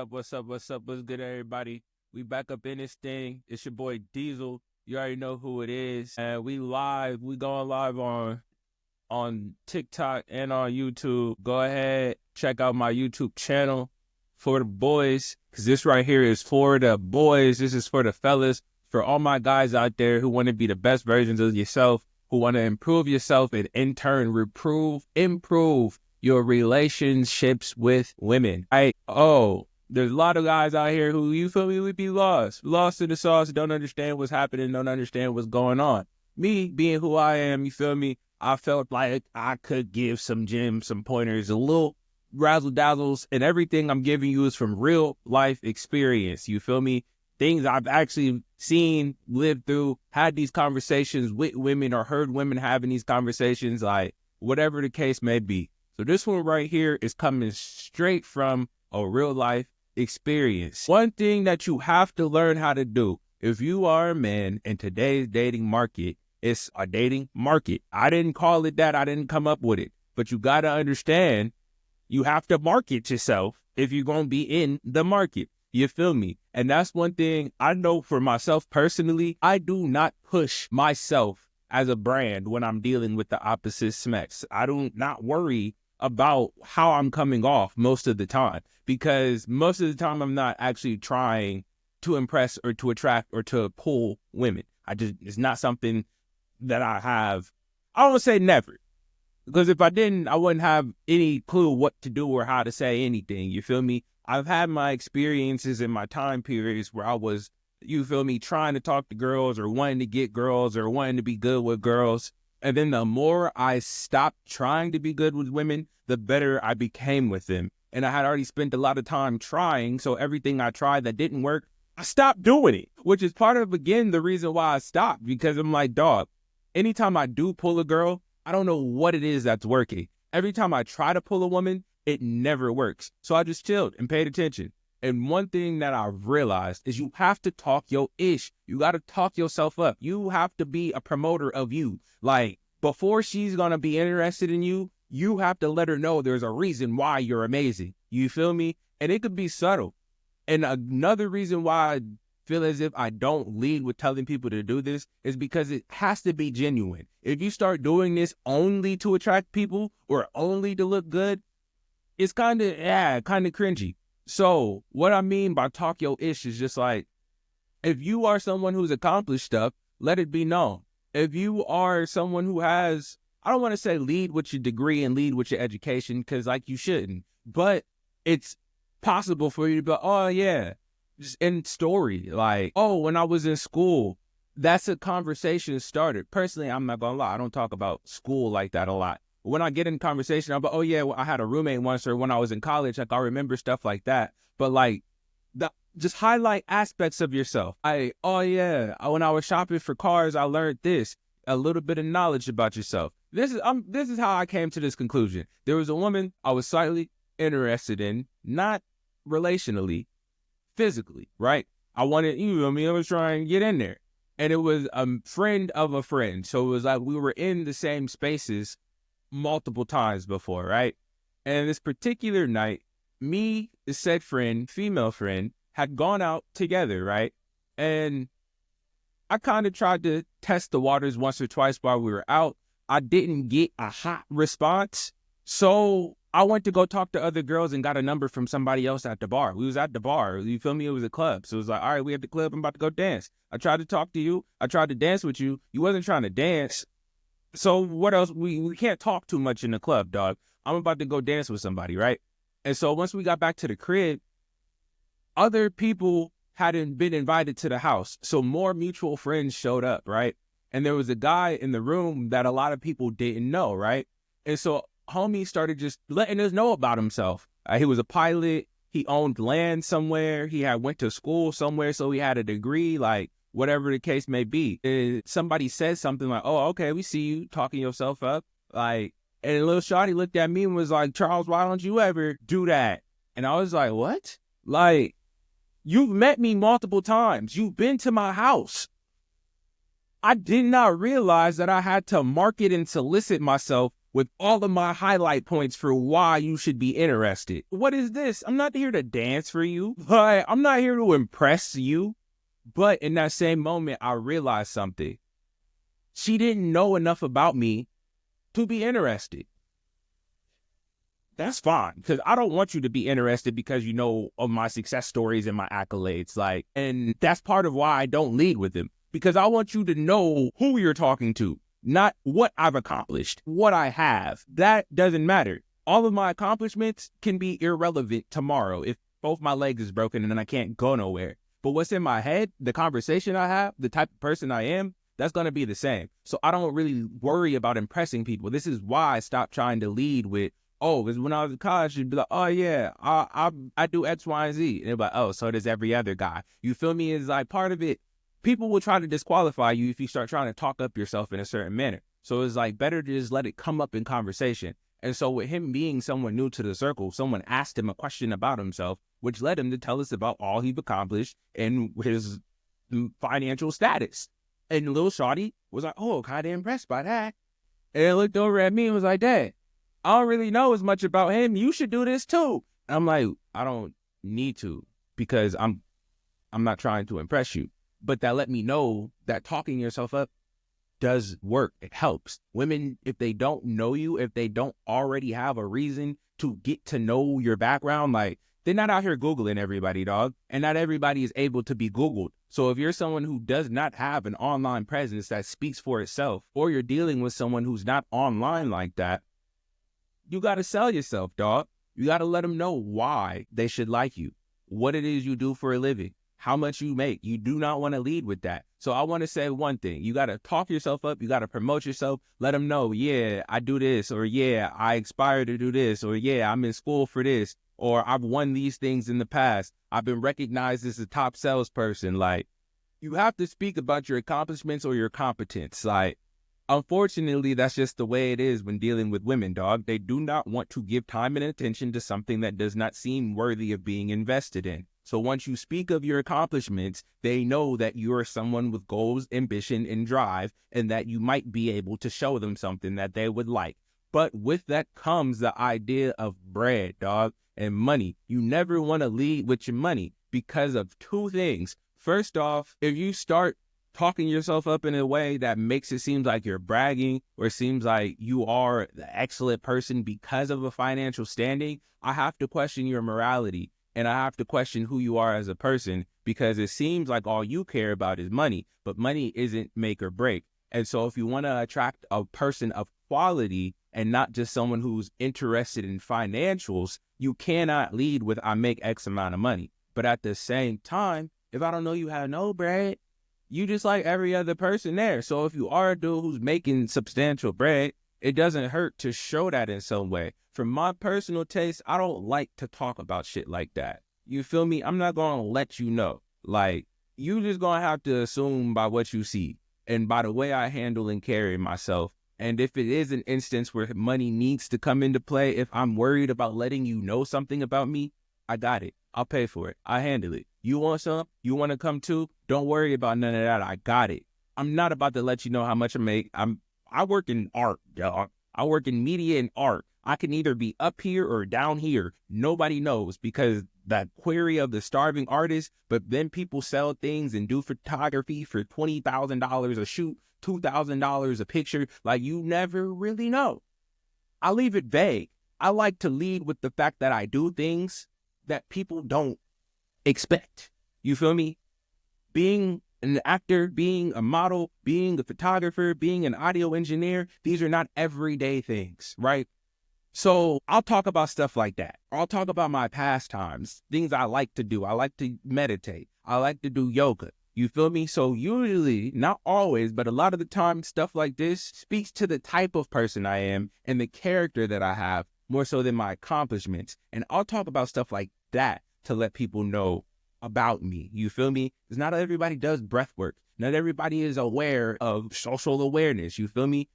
What's good, everybody? We back up in this thing. It's your boy Diesel. You already know who it is. And we live. We going live on TikTok and on YouTube. Go ahead, check out my YouTube channel for the boys, because this right here is for the boys. This is for the fellas, for all my guys out there who want to be the best versions of yourself, who want to improve yourself and in turn improve your relationships with women. There's a lot of guys out here who, you feel me, would be lost in the sauce, don't understand what's happening, don't understand what's going on. Me being who I am, you feel me, I felt like I could give some gems, some pointers, a little razzle dazzles, and everything I'm giving you is from real life experience. You feel me? Things I've actually seen, lived through, had these conversations with women or heard women having these conversations, like whatever the case may be. So this one right here is coming straight from a real life experience. One thing that you have to learn how to do if you are a man in today's dating market, it's a dating market. I didn't call it that. I didn't come up with it. But you got to understand, you have to market yourself if you're going to be in the market. You feel me? And that's one thing I know for myself personally. I do not push myself as a brand when I'm dealing with the opposite sex. I do not worry about how I'm coming off most of the time, because most of the time I'm not actually trying to impress or to attract or to pull women. It's not something that I have. I don't want to say never, because if I didn't, I wouldn't have any clue what to do or how to say anything. You feel me? I've had my experiences in my time periods where I was, you feel me, trying to talk to girls or wanting to get girls or wanting to be good with girls. And then the more I stopped trying to be good with women, the better I became with them. And I had already spent a lot of time trying. So everything I tried that didn't work, I stopped doing it, which is part of, again, the reason why I stopped. Because I'm like, dog, anytime I do pull a girl, I don't know what it is that's working. Every time I try to pull a woman, it never works. So I just chilled and paid attention. And one thing that I've realized is you have to talk your ish. You got to talk yourself up. You have to be a promoter of you. Like, before she's going to be interested in you, you have to let her know there's a reason why you're amazing. You feel me? And it could be subtle. And another reason why I feel as if I don't lead with telling people to do this is because it has to be genuine. If you start doing this only to attract people or only to look good, it's kind of cringy. So what I mean by talk your ish is just like, if you are someone who's accomplished stuff, let it be known. If you are someone who has, I don't want to say lead with your degree and lead with your education, because like you shouldn't, but it's possible for you to be, oh yeah, just in story, like, oh, when I was in school, that's a conversation started. Personally, I'm not gonna lie, I don't talk about school like that a lot. When I get in conversation, I'm like, oh yeah, well, I had a roommate once, or when I was in college, like I remember stuff like that. But like, just highlight aspects of yourself. Oh yeah, when I was shopping for cars, I learned this, a little bit of knowledge about yourself. This is how I came to this conclusion. There was a woman I was slightly interested in, not relationally, physically, right? I was trying to get in there. And it was a friend of a friend. So it was like we were in the same spaces multiple times before, right? And this particular night, me, the said friend, female friend, had gone out together, right? And I kind of tried to test the waters once or twice while we were out. I didn't get a hot response. So I went to go talk to other girls and got a number from somebody else at the bar. We was at the bar. You feel me? It was a club. So it was like, all right, we at the club. I'm about to go dance. I tried to talk to you. I tried to dance with you. You wasn't trying to dance. So what else? We can't talk too much in the club, dog. I'm about to go dance with somebody, right? And so once we got back to the crib, other people hadn't been invited to the house. So more mutual friends showed up, right? And there was a guy in the room that a lot of people didn't know, right? And so homie started just letting us know about himself. He was a pilot. He owned land somewhere. He had went to school somewhere, so he had a degree, like whatever the case may be. And somebody says something like, oh, okay, we see you talking yourself up. Like, and little shawty looked at me and was like, Charles, why don't you ever do that? And I was like, what? Like, you've met me multiple times. You've been to my house. I did not realize that I had to market and solicit myself with all of my highlight points for why you should be interested. What is this? I'm not here to dance for you. But I'm not here to impress you. But in that same moment, I realized something. She didn't know enough about me to be interested. That's fine, because I don't want you to be interested because you know of my success stories and my accolades. And that's part of why I don't lead with them, because I want you to know who you're talking to, not what I've accomplished, what I have. That doesn't matter. All of my accomplishments can be irrelevant tomorrow if both my legs is broken and then I can't go nowhere. But what's in my head, the conversation I have, the type of person I am, that's going to be the same. So I don't really worry about impressing people. This is why I stopped trying to lead with, oh, because when I was in college, you'd be like, oh, yeah, I do X, Y, and Z. And they're like, oh, so does every other guy. You feel me? It's like part of it. People will try to disqualify you if you start trying to talk up yourself in a certain manner. So it's like better to just let it come up in conversation. And so with him being someone new to the circle, someone asked him a question about himself, which led him to tell us about all he've accomplished and his financial status. And Lil Shawty was like, oh, kind of impressed by that. And he looked over at me and was like, Dad, I don't really know as much about him. You should do this too. And I'm like, I don't need to, because I'm not trying to impress you. But that let me know that talking yourself up does work. It helps. Women, if they don't know you, if they don't already have a reason to get to know your background, like, they're not out here Googling everybody, dog. And not everybody is able to be Googled. So if you're someone who does not have an online presence that speaks for itself, or you're dealing with someone who's not online like that, you got to sell yourself, dog. You got to let them know why they should like you, what it is you do for a living, how much you make. You do not want to lead with that. So I want to say one thing. You got to talk yourself up. You got to promote yourself. Let them know, yeah, I do this, or yeah, I aspire to do this, or yeah, I'm in school for this, or I've won these things in the past. I've been recognized as a top salesperson. Like, you have to speak about your accomplishments or your competence. Like, unfortunately, that's just the way it is when dealing with women, dog. They do not want to give time and attention to something that does not seem worthy of being invested in. So once you speak of your accomplishments, they know that you are someone with goals, ambition, and drive, and that you might be able to show them something that they would like. But with that comes the idea of bread, dog, and money. You never want to lead with your money because of two things. First off, if you start talking yourself up in a way that makes it seem like you're bragging, or seems like you are the excellent person because of a financial standing, I have to question your morality, and I have to question who you are as a person, because it seems like all you care about is money, but money isn't make or break. And so if you want to attract a person of quality and not just someone who's interested in financials, you cannot lead with, I make X amount of money. But at the same time, if I don't know you have no bread, you just like every other person there. So if you are a dude who's making substantial bread, it doesn't hurt to show that in some way. From my personal taste, I don't like to talk about shit like that. You feel me? I'm not going to let you know. Like, you just going to have to assume by what you see and by the way I handle and carry myself. And if it is an instance where money needs to come into play, if I'm worried about letting you know something about me, I got it. I'll pay for it. I handle it. You want some? You want to come too? Don't worry about none of that. I got it. I'm not about to let you know how much I make. I work in art, dog. I work in media and art. I can either be up here or down here. Nobody knows, because that query of the starving artist, but then people sell things and do photography for $20,000 a shoot, $2,000 a picture. Like, you never really know. I leave it vague. I like to lead with the fact that I do things that people don't expect. You feel me? Being an actor, being a model, being a photographer, being an audio engineer, these are not everyday things, right? So I'll talk about stuff like that. I'll talk about my pastimes, things I like to do. I like to meditate. I like to do yoga. You feel me? So usually, not always, but a lot of the time, stuff like this speaks to the type of person I am and the character that I have, more so than my accomplishments. And I'll talk about stuff like that to let people know about me. You feel me? Because not everybody does breath work. Not everybody is aware of social awareness. You feel me?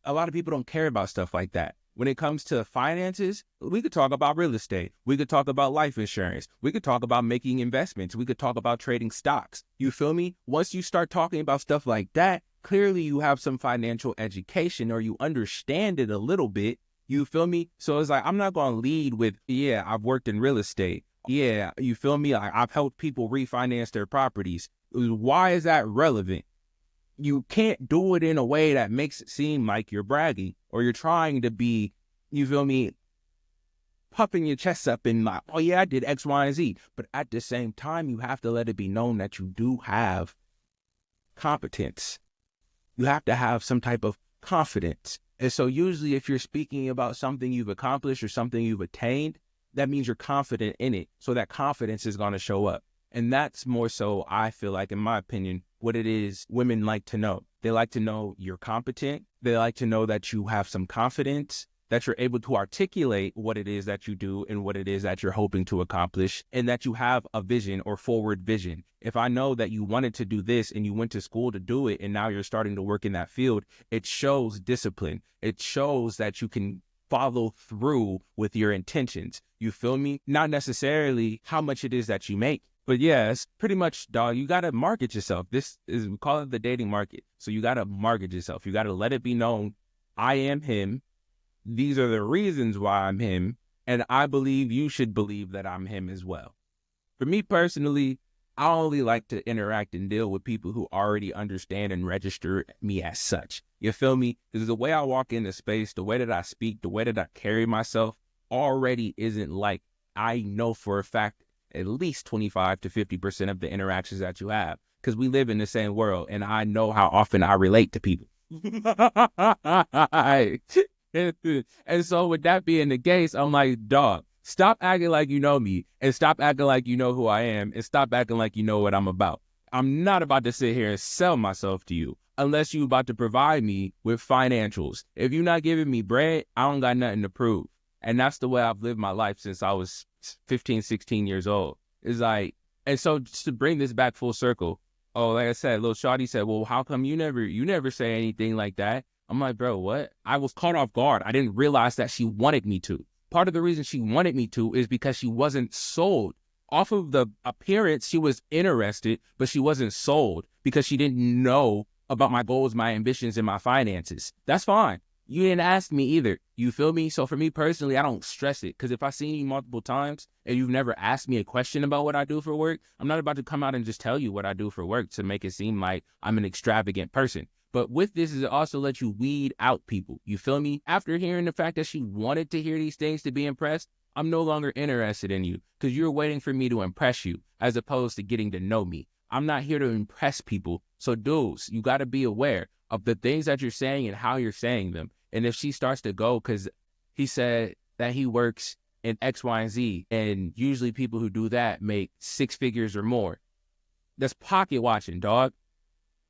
A lot of people don't care about stuff like that. When it comes to finances, we could talk about real estate. We could talk about life insurance. We could talk about making investments. We could talk about trading stocks. You feel me? Once you start talking about stuff like that, clearly you have some financial education or you understand it a little bit. You feel me? So it's like, I'm not going to lead with, yeah, I've worked in real estate. Yeah, you feel me? I've helped people refinance their properties. Why is that relevant? You can't do it in a way that makes it seem like you're bragging or you're trying to be, you feel me, puffing your chest up and like, oh yeah, I did X, Y, and Z. But at the same time, you have to let it be known that you do have competence. You have to have some type of confidence. And so usually if you're speaking about something you've accomplished or something you've attained, that means you're confident in it. So that confidence is going to show up. And that's more so, I feel like, in my opinion, what it is women like to know. They like to know you're competent. They like to know that you have some confidence, that you're able to articulate what it is that you do and what it is that you're hoping to accomplish, and that you have a vision or forward vision. If I know that you wanted to do this and you went to school to do it and now you're starting to work in that field, it shows discipline. It shows that you can follow through with your intentions. You feel me? Not necessarily how much it is that you make. But yeah, it's pretty much, dog, you got to market yourself. This is, we call it the dating market. So you got to market yourself. You got to let it be known, I am him. These are the reasons why I'm him. And I believe you should believe that I'm him as well. For me personally, I only like to interact and deal with people who already understand and register me as such. You feel me? Because the way I walk into space, the way that I speak, the way that I carry myself already isn't like, I know for a fact at least 25 to 50% of the interactions that you have, because we live in the same world and I know how often I relate to people. And so with that being the case, I'm like, dog, stop acting like you know me and stop acting like you know who I am and stop acting like you know what I'm about. I'm not about to sit here and sell myself to you unless you're about to provide me with financials. If you're not giving me bread, I don't got nothing to prove. And that's the way I've lived my life since I was 15, 16 years old. It's like, and so just to bring this back full circle, oh, like I said, little shawty said, well, how come you never say anything like that? I'm like, bro, what? I was caught off guard. I didn't realize that she wanted me to. Part of the reason she wanted me to is because she wasn't sold. Off of the appearance, she was interested, but she wasn't sold because she didn't know about my goals, my ambitions, and my finances. That's fine. You didn't ask me either. You feel me? So for me personally, I don't stress it, because if I see you multiple times and you've never asked me a question about what I do for work, I'm not about to come out and just tell you what I do for work to make it seem like I'm an extravagant person. But with this is also let you weed out people. You feel me? After hearing the fact that she wanted to hear these things to be impressed, I'm no longer interested in you because you're waiting for me to impress you as opposed to getting to know me. I'm not here to impress people. So dudes, you got to be aware of the things that you're saying and how you're saying them. And if she starts to go because he said that he works in X, Y, and Z, and usually people who do that make 6 figures or more, that's pocket watching, dog.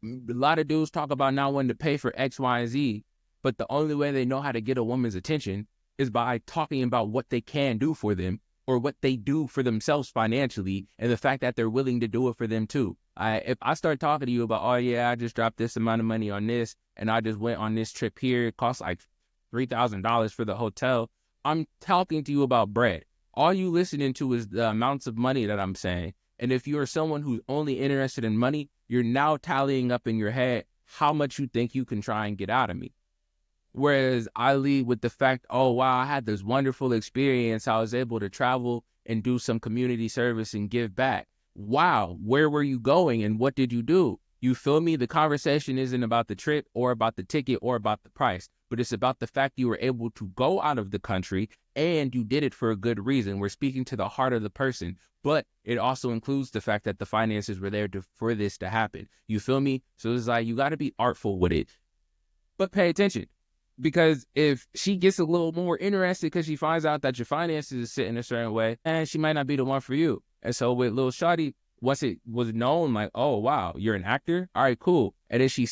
A lot of dudes talk about not wanting to pay for X, Y, and Z, but the only way they know how to get a woman's attention is by talking about what they can do for them or what they do for themselves financially, and the fact that they're willing to do it for them too. If I start talking to you about, oh yeah, I just dropped this amount of money on this, and I just went on this trip here, it costs like $3,000 for the hotel, I'm talking to you about bread. All you listening to is the amounts of money that I'm saying. And if you're someone who's only interested in money, you're now tallying up in your head how much you think you can try and get out of me. Whereas I lead with the fact, oh, wow, I had this wonderful experience. I was able to travel and do some community service and give back. Wow, where were you going and what did you do? You feel me? The conversation isn't about the trip or about the ticket or about the price, but it's about the fact you were able to go out of the country and you did it for a good reason. We're speaking to the heart of the person, but it also includes the fact that the finances were there for this to happen. You feel me? So it's like, you got to be artful with it, but pay attention. Because if she gets a little more interested because she finds out that your finances is sitting a certain way, and she might not be the one for you. And so with Lil Shawty, once it was known, like, oh, wow, you're an actor? All right, cool. And then she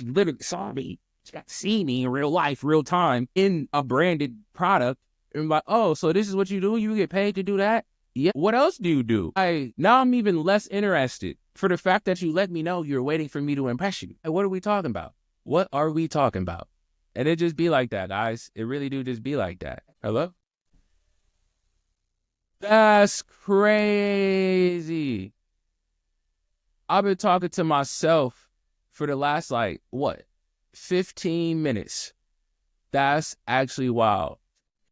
literally saw me. She got to see me in real life, real time, in a branded product. And like, oh, so this is what you do? You get paid to do that? Yeah. What else do you do? Now I'm even less interested for the fact that you let me know you're waiting for me to impress you. And what are we talking about? What are we talking about? And it just be like that, guys. It really do just be like that. Hello? That's crazy. I've been talking to myself for the last, 15 minutes. That's actually wild.